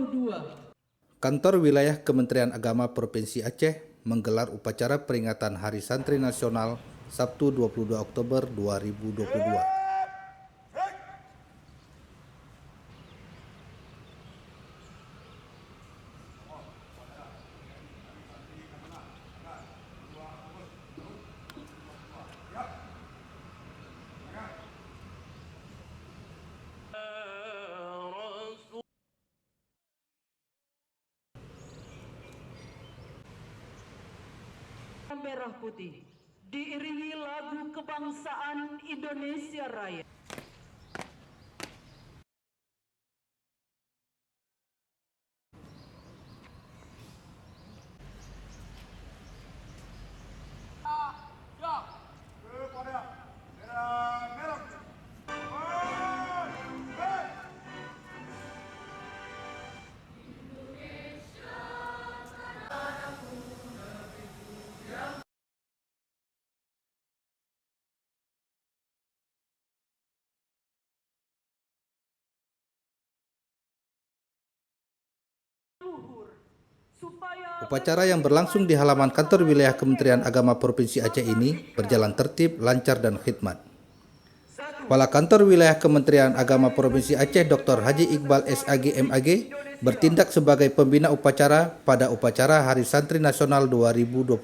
2022. Kantor Wilayah Kementerian Agama Provinsi Aceh menggelar upacara peringatan Hari Santri Nasional Sabtu 22 Oktober 2022. Merah putih diiringi lagu kebangsaan Indonesia Raya. Upacara yang berlangsung di halaman kantor wilayah Kementerian Agama Provinsi Aceh ini berjalan tertib, lancar, dan khidmat. Kepala Kantor Wilayah Kementerian Agama Provinsi Aceh Dr. Haji Iqbal SAG MAG bertindak sebagai pembina upacara pada upacara Hari Santri Nasional 2022,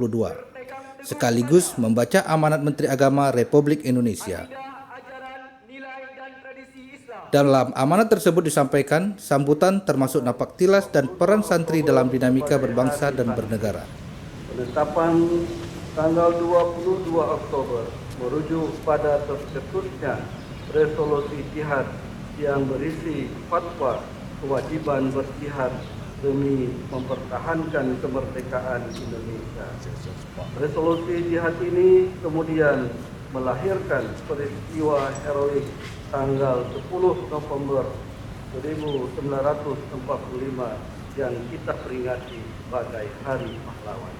sekaligus membaca amanat Menteri Agama Republik Indonesia. Dalam amanat tersebut disampaikan sambutan termasuk napak tilas dan peran santri dalam dinamika berbangsa dan bernegara. Penetapan tanggal 22 Oktober merujuk pada tercetusnya resolusi jihad yang berisi fatwa kewajiban berjihad demi mempertahankan kemerdekaan Indonesia. Resolusi jihad ini kemudian melahirkan peristiwa heroik tanggal 10 November 1945 yang kita peringati sebagai Hari Pahlawan.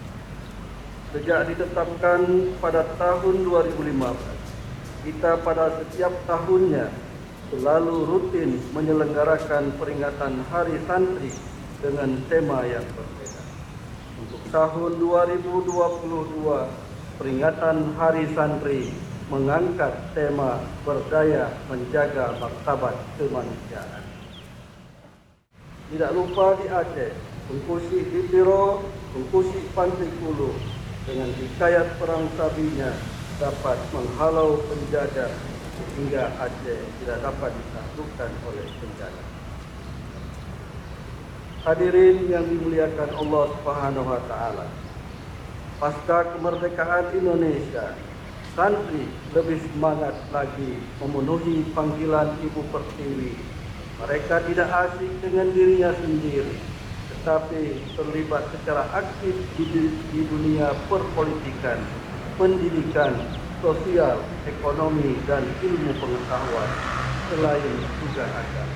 Sejak ditetapkan pada tahun 2015, kita pada setiap tahunnya selalu rutin menyelenggarakan peringatan Hari Santri dengan tema yang berbeda. Untuk tahun 2022, peringatan Hari Santri mengangkat tema berdaya menjaga martabat kemanusiaan. Tidak lupa di Aceh, Tengkusik Ditiro, Tengkusik Pantai Kulu dengan hikayat perang sabinya dapat menghalau penjajah sehingga Aceh tidak dapat ditaklukkan oleh penjajah. Hadirin yang dimuliakan Allah Subhanahu wa taala. Pasca kemerdekaan Indonesia, santri lebih semangat lagi memenuhi panggilan Ibu Pertiwi. Mereka tidak asik dengan dirinya sendiri, tetapi terlibat secara aktif di dunia perpolitikan, pendidikan, sosial, ekonomi, dan ilmu pengetahuan, selain juga agama.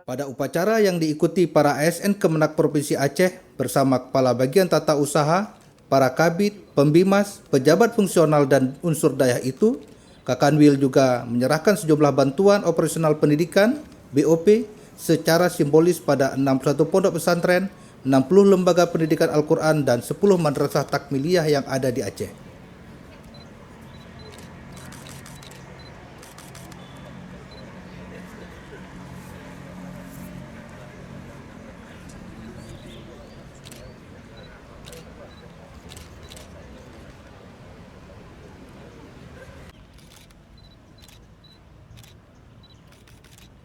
Pada upacara yang diikuti para ASN Kemenak Provinsi Aceh bersama Kepala Bagian Tata Usaha, para kabid, pembimas, pejabat fungsional, dan unsur daya itu, Kakanwil juga menyerahkan sejumlah bantuan operasional pendidikan BOP secara simbolis pada 61 pondok pesantren, 60 lembaga pendidikan Al-Quran, dan 10 madrasah takmiliyah yang ada di Aceh.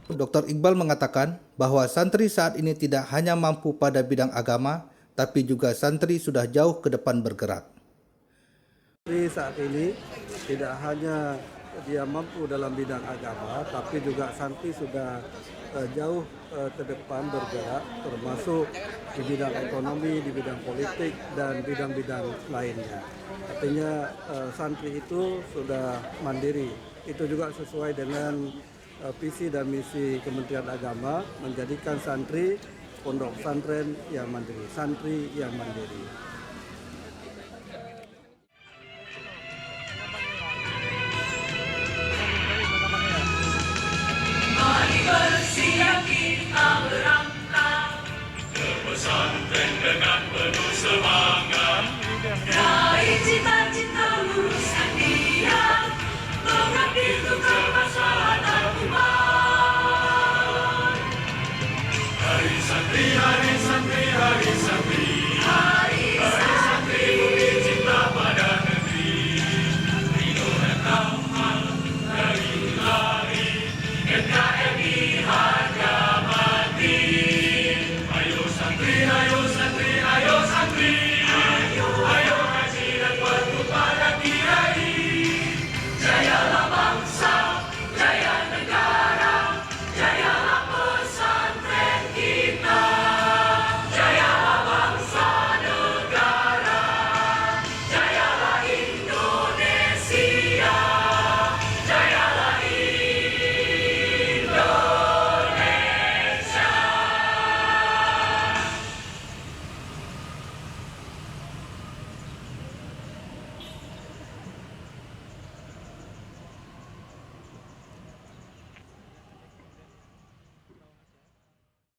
Dr. Iqbal mengatakan bahwa santri saat ini tidak hanya mampu pada bidang agama, tapi juga santri sudah jauh ke depan bergerak. Santri saat ini tidak hanya dia mampu dalam bidang agama, tapi juga santri sudah jauh ke depan bergerak, termasuk di bidang ekonomi, di bidang politik, dan bidang-bidang lainnya. Artinya santri itu sudah mandiri. Itu juga sesuai dengan visi dan misi Kementerian Agama menjadikan santri pondok pesantren yang mandiri, santri yang mandiri. Mari bersiap kita berangkat. Ria,